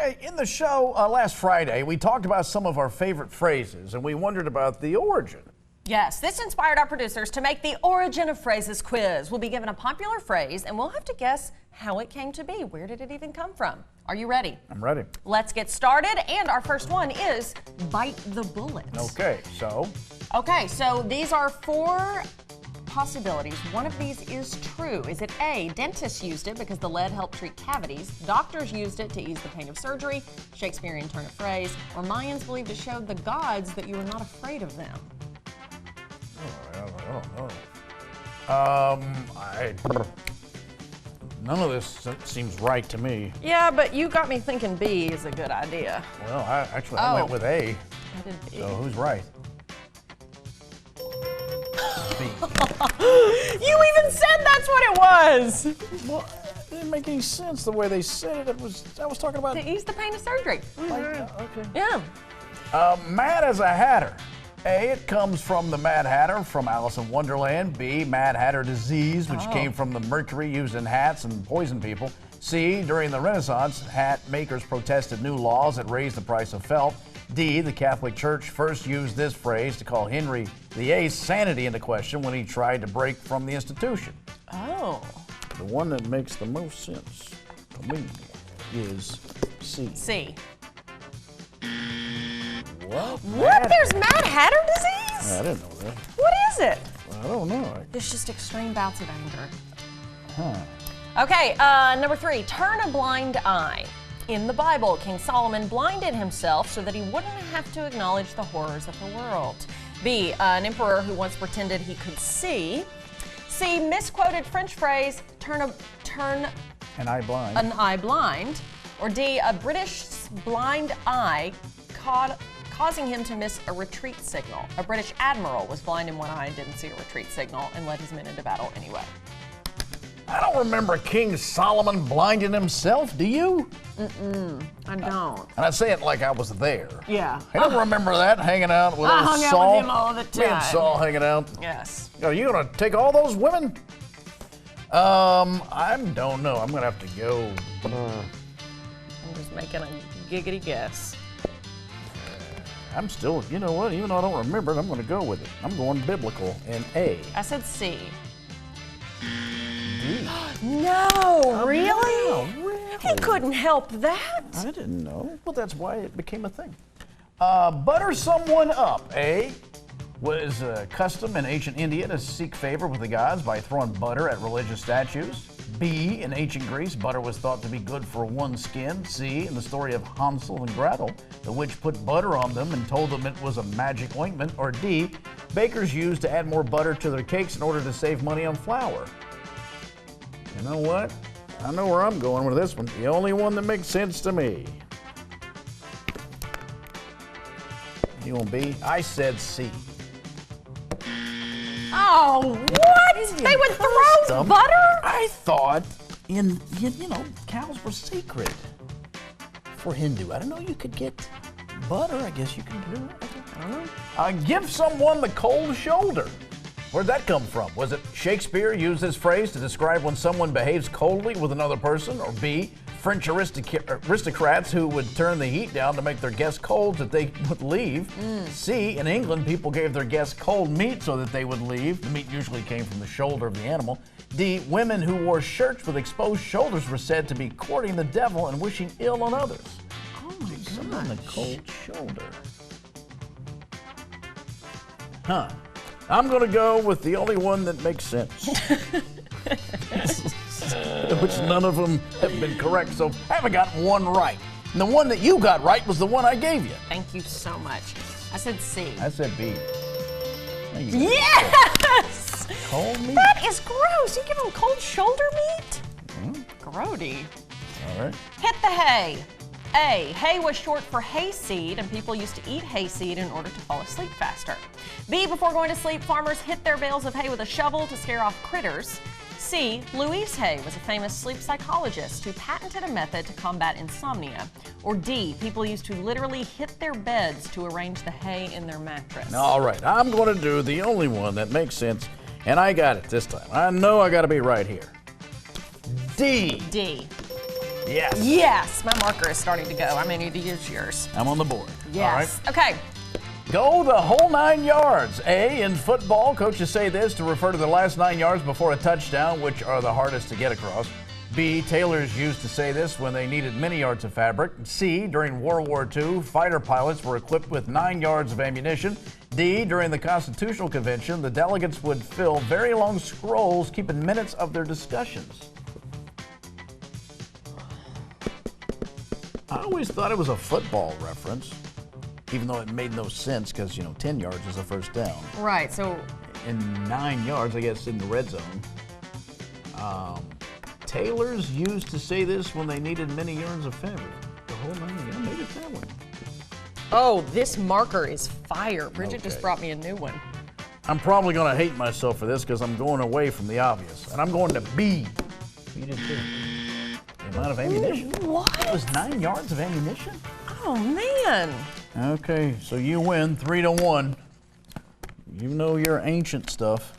Okay, in the show last Friday, we talked about some of our favorite phrases, and we wondered about the origin. Yes, this inspired our producers to make the Origin of Phrases quiz. We'll be given a popular phrase, and we'll have to guess how it came to be. Where did it even come from? Are you ready? I'm ready. Let's get started, and our first one is bite the bullet. Okay, so? Okay, so these are 4 possibilities. One of these is true. Is it A, dentists used it because the lead helped treat cavities, doctors used it to ease the pain of surgery, Shakespearean turn of phrase, or Mayans believed it showed the gods that you were not afraid of them? I don't know. None of this seems right to me. Yeah, but you got me thinking B is a good idea. Well, I went with A. I did B. So who's right? B. You even said that's what it was! Well, it didn't make any sense the way they said it. I was talking about... To ease the pain of surgery. Okay. Yeah. Mad as a Hatter. A, it comes from the Mad Hatter from Alice in Wonderland. B, Mad Hatter disease, which came from the mercury used in hats and poisoned people. C, during the Renaissance, hat makers protested new laws that raised the price of felt. D, the Catholic Church first used this phrase to call Henry VIII's sanity into question when he tried to break from the institution. Oh. The one that makes the most sense to me is C. C. What? There's Mad Hatter disease? I didn't know that. What is it? I don't know. It's just extreme bouts of anger. Huh. Okay, number 3, turn a blind eye. In the Bible, King Solomon blinded himself so that he wouldn't have to acknowledge the horrors of the world. B, an emperor who once pretended he could see. C, misquoted French phrase, turn An eye blind. an eye blind. Or D, a British blind eye causing him to miss a retreat signal. A British admiral was blind in one eye and didn't see a retreat signal and led his men into battle anyway. I don't remember King Solomon blinding himself, do you? I don't. And I say it like I was there. Yeah. I don't remember that, hanging out with I old hung out Saul. with him all the Me and time. Saul hanging out. Yes. Are you gonna take all those women? I don't know. I'm gonna have to go. I'm just making a giggity guess. I'm still, you know what? Even though I don't remember it, I'm gonna go with it. I'm going biblical and A. I said C. D. No, really? Wow, really? He couldn't help that. I didn't know. Well, that's why it became a thing. Butter someone up, A. Was a custom in ancient India to seek favor with the gods by throwing butter at religious statues. B, in ancient Greece, butter was thought to be good for one's skin. C, in the story of Hansel and Gretel, the witch put butter on them and told them it was a magic ointment. Or D, bakers used to add more butter to their cakes in order to save money on flour. You know what? I know where I'm going with this one. The only one that makes sense to me. You want B? I said C. Oh, what? They would throw butter? I thought cows were sacred for Hindu. I don't know you could get butter. I guess you can do it. I don't know. Give someone the cold shoulder. Where'd that come from? Was it Shakespeare used this phrase to describe when someone behaves coldly with another person? Or B, French aristocrats who would turn the heat down to make their guests cold so that they would leave? C, in England, people gave their guests cold meat so that they would leave. The meat usually came from the shoulder of the animal. D, women who wore shirts with exposed shoulders were said to be courting the devil and wishing ill on others. Oh my Someone gosh. the cold shoulder. Huh. I'm going to go with the only one that makes sense. Which none of them have been correct, so I haven't gotten one right. And the one that you got right was the one I gave you. Thank you so much. I said C. I said B. Yes! Cold meat. That is gross. You give them cold shoulder meat? Grody. All right. Hit the hay. A, hay was short for hayseed, and people used to eat hayseed in order to fall asleep faster. B, before going to sleep, farmers hit their bales of hay with a shovel to scare off critters. C, Louise Hay was a famous sleep psychologist who patented a method to combat insomnia. Or D, people used to literally hit their beds to arrange the hay in their mattress. All right, I'm going to do the only one that makes sense, and I got it this time. I know I got to be right here. D. D. Yes. Yes, my marker is starting to go. I may need to use yours. I'm on the board. Yes. All right. Okay. Go the whole 9 yards. A, in football, coaches say this to refer to the last 9 yards before a touchdown, which are the hardest to get across. B, tailors used to say this when they needed many yards of fabric. C, during World War II, fighter pilots were equipped with 9 yards of ammunition. D, during the Constitutional Convention, the delegates would fill very long scrolls keeping minutes of their discussions. I always thought it was a football reference, even though it made no sense because, 10 yards is a first down. Right, so. And 9 yards, I guess, in the red zone. Tailors used to say this when they needed many yards of fabric. The whole 9 yards, maybe it's that one. Oh, this marker is fire. Bridget just Okay. brought me a new one. I'm probably going to hate myself for this because I'm going away from the obvious. And I'm going to B. You did too. The amount of ammunition. What? It was 9 yards of ammunition? Oh, man. Okay, so you win 3-1. You know your ancient stuff.